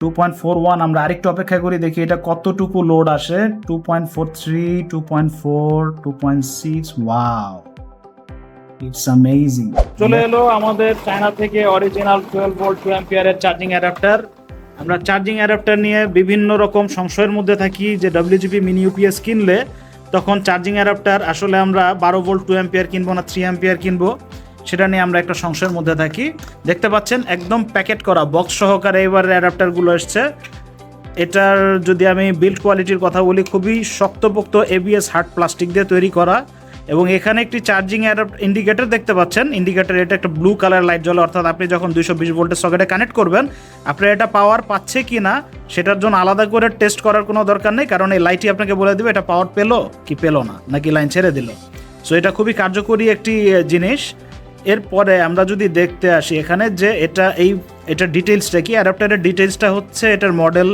2.41 আমরা আরেকটু অপেক্ষা করি, দেখি এটা কতটুকু লোড আসে। 2.43, 2.4, 2.6, ওয়াও, ইটস অ্যামেজিং। চলে এলো আমাদের চায়না থেকে অরিজিনাল 12 ভোল্ট 2 অ্যাম্পিয়ারের চার্জিং অ্যাডাপ্টার। আমরা চার্জিং অ্যাডাপ্টার নিয়ে বিভিন্ন রকম সংশয়ের মধ্যে থাকি যে WGP মিনি ইউপিএস কিনলে তখন চার্জিং অ্যাডাপ্টার আসলে আমরা 12 ভোল্ট 2 অ্যাম্পিয়ার কিনবো না 3 অ্যাম্পিয়ার কিনবো, সেটা নিয়ে আমরা একটা সংশয়ের মধ্যে থাকি। দেখতে পাচ্ছেন একদম প্যাকেট করা বক্স সহকারে এবার অ্যাডাপ্টারগুলো এসছে। এটার যদি আমি বিল্ড কোয়ালিটির কথা বলি, খুবই শক্তপোক্ত ABS হার্ড প্লাস্টিক দিয়ে তৈরি করা, এবং এখানে একটি চার্জিং ইন্ডিকেটর দেখতে পাচ্ছেন। ইন্ডিকেটর এটা একটা ব্লু কালার লাইট জ্বলে, অর্থাৎ আপনি যখন 220 ভোল্টের সকেটে কানেক্ট করবেন আপনার এটা পাওয়ার পাচ্ছে কি না সেটার জন্য আলাদা করে টেস্ট করার কোনো দরকার নেই, কারণ এই লাইটই আপনাকে বলে দেবে এটা পাওয়ার পেলো কি পেলো না, নাকি লাইন ছেড়ে দিল। সো এটা খুবই কার্যকরী একটি জিনিস। এরপরে আমরা যদি দেখতে আসি এখানে যে এটা ডিটেলসটা কি, অ্যাডাপ্টারের ডিটেলসটা হচ্ছে এটার মডেল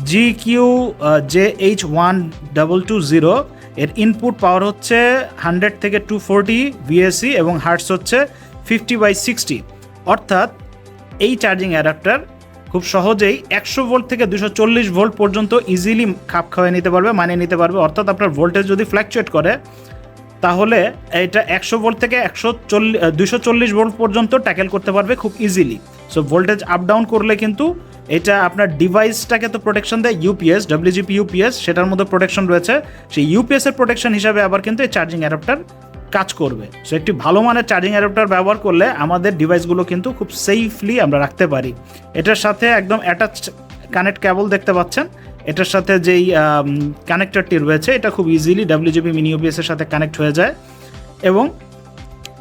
GQJH1220, এর ইনপুট পাওয়ার হচ্ছে 100 থেকে 240 VAC এবং হার্টস হচ্ছে 50/60, অর্থাৎ এই চার্জিং অ্যাডাপ্টার খুব সহজেই 100 ভোল্ট থেকে 240 ভোল্ট পর্যন্ত ইজিলি খাপ খাওয়াই নিতে পারবে, মানিয়ে নিতে পারবে। অর্থাৎ আপনার ভোল্টেজ যদি ফ্ল্যাকচুয়েট করে তাহলে এটা 100 ভোল্ট থেকে 240 ভোল্ট পর্যন্ত ট্যাকেল করতে পারবে খুব easily. So voltage up down করলে কিন্তু এটা আপনার ডিভাইসটাকে তো প্রোটেকশন দেয় ইউপিএস, WGP ইউপিএস, সেটার মধ্যে প্রোটেকশন রয়েছে। সেই ইউপিএসের প্রোটেকশন হিসাবে আবার কিন্তু এই চার্জিং অ্যাডাপ্টার কাজ করবে। সো একটি ভালো মানের চার্জিং অ্যাডাপ্টার ব্যবহার করলে আমাদের ডিভাইসগুলো কিন্তু খুব সেফলি আমরা রাখতে পারি। এটার সাথে একদম অ্যাটাচ কানেক্ট কেবল দেখতে পাচ্ছেন। এটার সাথে যেই কানেক্টরটি রয়েছে এটা খুব ইজিলি WGP মিনি ইউপিএসের সাথে কানেক্ট হয়ে যায়, এবং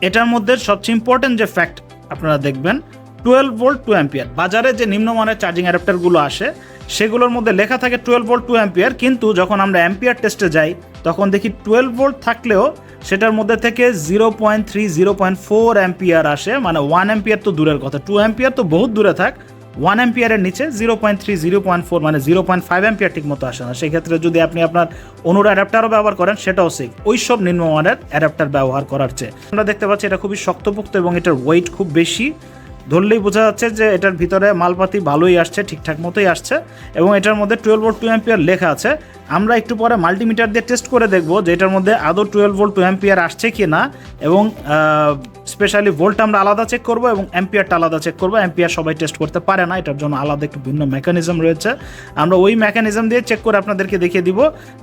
এটার মধ্যে সবচেয়ে ইম্পর্টেন্ট যে ফ্যাক্ট আপনারা দেখবেন 12 ভোল্ট 2 অ্যাম্পিয়ার। বাজারে যে নিম্নমানের চার্জিং অ্যাডাপ্টারগুলো আসে সেগুলোর মধ্যে লেখা থাকে 12 ভোল্ট 2 অ্যাম্পিয়ার, কিন্তু যখন আমরা অ্যাম্পিয়ার টেস্টে যাই তখন দেখি 12 ভোল্ট থাকলেও সেটার মধ্যে থেকে 0.3 0.4 অ্যাম্পিয়ার আসে। মানে 1 অ্যাম্পিয়ার তো দূরের কথা, 2 অ্যাম্পিয়ার তো বহুত দূরে থাক, 1 অ্যাম্পিয়ারের নিচে 0.3 0.4 মানে 0.5 অ্যাম্পিয়ার ঠিক মতো আসে না। সেক্ষেত্রে যদি আপনি আপনার অনুর অ্যাডাপ্টারও ব্যবহার করেন সেটাও সেফ, ওই সব নিম্নমানের অ্যাডাপ্টার ব্যবহার করার চেয়ে। আমরা দেখতে পাচ্ছি এটা খুবই শক্তপোক্ত এবং এটার ওয়েট খুব বেশি, ধরলেই বোঝা যাচ্ছে যে এটার ভিতরে মালপাতি ভালোই আসছে, ঠিকঠাক মতোই আসছে, এবং এটার মধ্যে 12 ভোল্ট 2 অ্যাম্পিয়ার লেখা আছে। আমরা একটু পরে মাল্টিমিটার দিয়ে টেস্ট করে দেখব যে এটার মধ্যে আদৌ 12 ভোল্ট 2 অ্যাম্পিয়ার আসছে কি না, এবং স্পেশালি ভোল্ট আমরা আলাদা চেক করব এবং অ্যাম্পিয়ারটা আলাদা চেক করব। অ্যাম্পিয়ার সবাই টেস্ট করতে পারে না, এটার জন্য আলাদা একটু ভিন্ন মেকানিজম রয়েছে। আমরা ওই মেকানিজম দিয়ে চেক করে আপনাদেরকে দেখিয়ে দিব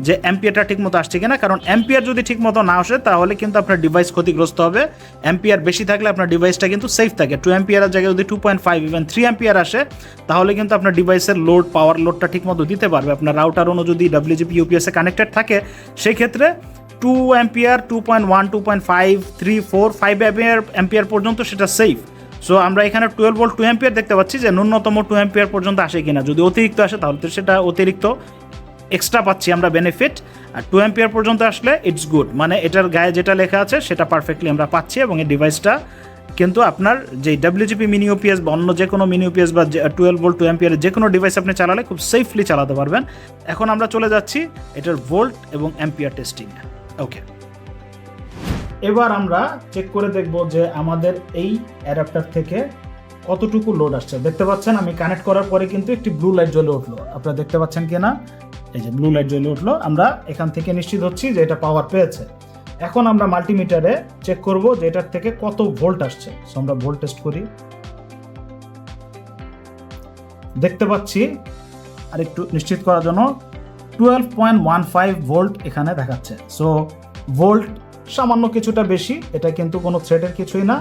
যে অ্যাম্পিয়ারটা ঠিকমতো আসছে কিনা, কারণ অ্যাম্পিয়ার যদি ঠিকমতো না আসে তাহলে কিন্তু আপনার ডিভাইস ক্ষতিগ্রস্ত হবে। অ্যাম্পিয়ার বেশি থাকলে আপনার ডিভাইসটা কিন্তু সেফ থাকে। 2 অ্যাম্পিয়ারের জায়গায় যদি 2.5 ইভেন 3 অ্যাম্পিয়ার আসে তাহলে কিন্তু আপনার ডিভাইসের পাওয়ার লোডটা ঠিকমতো দিতে পারবে। আপনার রাউটার অনু যদি WGP ইউপিএসে কানেক্টেড থাকে সেই ক্ষেত্রে 2 অ্যাম্পিয়ার, 2.1, 2.5, 3, 4, 5 অ্যাম্পিয়ার পর্যন্ত সেটা সেফ। সো আমরা এখানে 12 ভোল্ট 2 অ্যাম্পিয়ার দেখতে পাচ্ছি যে ন্যূনতম 2 অ্যাম্পিয়ার পর্যন্ত আসে কিনা। যদি অতিরিক্ত আসে তাহলে তো সেটা অতিরিক্ত এক্সট্রা পাচ্ছি আমরা বেনিফিট, আর 2 অ্যাম্পিয়ার পর্যন্ত আসলে ইটস গুড, মানে এটার গায়ে যেটা লেখা আছে সেটা পারফেক্টলি আমরা পাচ্ছি, এবং এই ডিভাইসটা কিন্তু আপনার যে WGP মিনি ইউপিএস বা অন্য যে কোনো মিনি ইউপিএস বা 12 ভোল্ট 2 অ্যাম্পিয়ারের যে কোনো ডিভাইস আপনি চালালে খুব সেফলি চালাতে পারবেন। এখন আমরা চলে যাচ্ছি এটার ভোল্ট এবং অ্যাম্পিয়ার টেস্টিং। ওকে, এবার আমরা চেক করে দেখব যে আমাদের এই অ্যাডাপ্টার থেকে কতটুকু লোড আসছে। দেখতে পাচ্ছেন আমি কানেক্ট করার পরে কিন্তু একটি ব্লু লাইট জ্বলে উঠলো, আপনারা দেখতে পাচ্ছেন কিনা, এই যে ব্লু লাইট জ্বলে উঠলো। আমরা এখান থেকে নিশ্চিত হচ্ছি যে এটা পাওয়ার পেয়েছে। এখন আমরা মাল্টিমিটারে চেক করব যে এটার থেকে কত ভোল্ট আসছে। সো আমরা ভোল্ট টেস্ট করি, দেখতে পাচ্ছি আর একটু নিশ্চিত করার জন্য 12.15 ভোল্ট এখানে দেখাচ্ছে। সো ভোল্ট সামান্য কিছুটা বেশি, এটা কিন্তু কোনো থ্রেটের কিছুই না,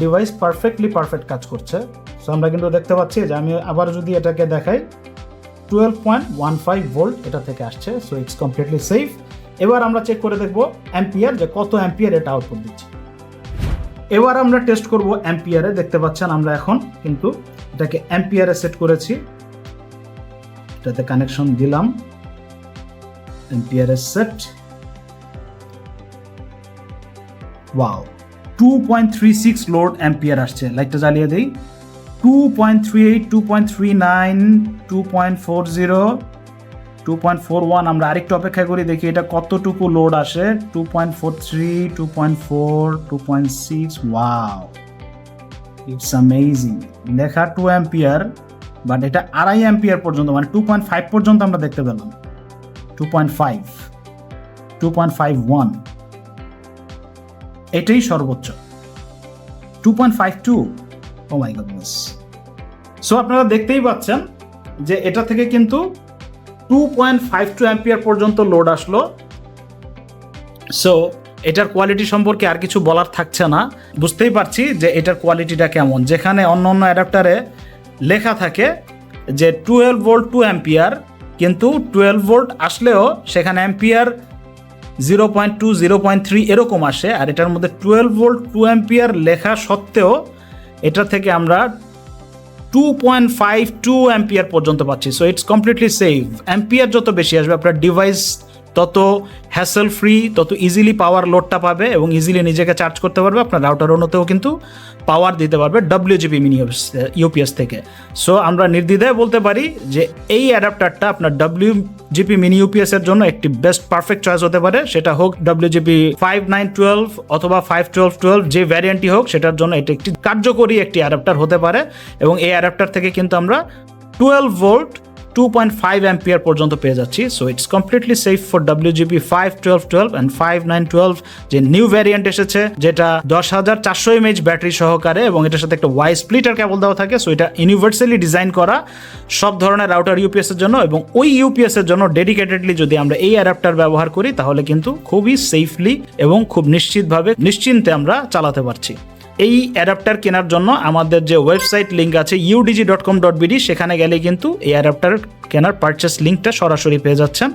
ডিভাইস পারফেক্ট কাজ করছে। সো আমরা কিন্তু দেখতে পাচ্ছি যে আমি আবার যদি এটাকে দেখাই 12.15 ভোল্ট এটা থেকে আসছে। So it's completely safe. এবার আমরা চেক করে দেখব অ্যাম্পিয়ার, যে কত অ্যাম্পিয়ার এটা আউটপুট দিচ্ছে। এবার আমরা টেস্ট করব অ্যাম্পিয়ারে। দেখতে পাচ্ছেন আমরা এখন কিন্তু এটাকে অ্যাম্পিয়ারে সেট করেছি, এটাতে কানেকশন দিলাম, অ্যাম্পিয়ারে সেট। ওয়াও, 2.36 লোড অ্যাম্পিয়ার আসছে। লাইটটা জ্বালিয়ে দেই। 2.38, 2.39, 2.40, 2.41 আমরা আরেকটু অপেক্ষা করি, দেখি এটা কতটুকু লোড আসে। 2.43, 2.4, 2.6, ওয়াও, ইটস অ্যামেজিং। লেখা 2 অ্যাম্পিয়ার, বাট এটা 2.5 অ্যাম্পিয়ার পর্যন্ত, মানে 2.5 পর্যন্ত আমরা দেখতে পেলাম। 2.5, 2.51, এটাই সর্বোচ্চ। 2.52, ও মাই গডনেস। সো আপনারা দেখতেই পাচ্ছেন যে এটা থেকে কিন্তু 2.52 অ্যাম্পিয়ার পর্যন্ত লোড আসলো। সো এটার কোয়ালিটি সম্পর্কে আর কিছু বলার থাকছে না, বুঝতেই পারছি যে এটার কোয়ালিটিটা কেমন। যেখানে অন্য অন্য অ্যাডাপ্টারে লেখা থাকে যে 12 ভোল্ট 2 অ্যাম্পিয়ার, কিন্তু 12 ভোল্ট আসলেও সেখানে অ্যাম্পিয়ার 0.2, 0.3 এরকম আসে। আর এটার মধ্যে 12 ভোল্ট 2 অ্যাম্পিয়ার লেখা সত্ত্বেও এটা থেকে আমরা 2.52 অ্যাম্পিয়ার পর্যন্ত পাচ্ছি। So it's completely safe. Ampere যত বেশি আসবে আপনার ডিভাইস তত হ্যাসেল ফ্রি, তত ইজিলি পাওয়ার লোডটা পাবে এবং ইজিলি নিজেকে চার্জ করতে পারবে। আপনার রাউটার অন্যতেও কিন্তু পাওয়ার দিতে পারবে WGP মিনি ইউপিএস থেকে। সো আমরা নির্দ্বিধায় বলতে পারি যে এই অ্যাডাপ্টারটা আপনার WGP মিনি ইউপিএস এর জন্য একটি বেস্ট পারফেক্ট চয়েস হতে পারে। সেটা হোক WGP 5912 অথবা 51212, যে ভ্যারিয়েন্টই হোক, সেটার জন্য এটা একটি কার্যকরী একটি অ্যাডাপ্টার হতে পারে। এবং এই অ্যাডাপ্টার থেকে কিন্তু আমরা 12 ভোল্ট 2.5 অ্যাম্পিয়ার পর্যন্ত পেয়ে যাচ্ছি। So it's completely safe for WGP 51212 and 5912, যে নিউ ভ্যারিয়েন্ট এসেছে, যেটা 10,400 mAh ব্যাটারি সহকারে, এবং এটার সাথে একটা ওয়াই স্প্লিটার কেবল দেওয়া থাকে। সো এটা ইউনিভার্সালি ডিজাইন করা সব ধরনের রাউটার ইউপিএস এর জন্য, এবং ওই ইউপিএস এর জন্য ডেডিকেটেডলি যদি আমরা এই অ্যাডাপ্টার ব্যবহার করি তাহলে কিন্তু খুবই সেফলি এবং খুব নিশ্চিন্তে আমরা চালাতে পারছি। এই অ্যাডাপ্টার কেনার জন্য আমাদের যে ওয়েবসাইট লিঙ্ক আছে udg.com.bd, সেখানে গেলে কিন্তু এই অ্যাডাপ্টার কেনার পারচেস লিঙ্কটা সরাসরি পেয়ে যাচ্ছেন।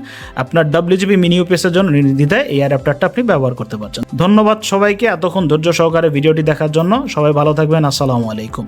আপনার WGP মিনি ইউপিএস এর জন্য নির্দ্বিধায় এই অ্যাডাপ্টারটা আপনি ব্যবহার করতে পারছেন। ধন্যবাদ সবাইকে এতক্ষণ ধৈর্য সহকারে ভিডিওটি দেখার জন্য। সবাই ভালো থাকবেন। আসসালামু আলাইকুম।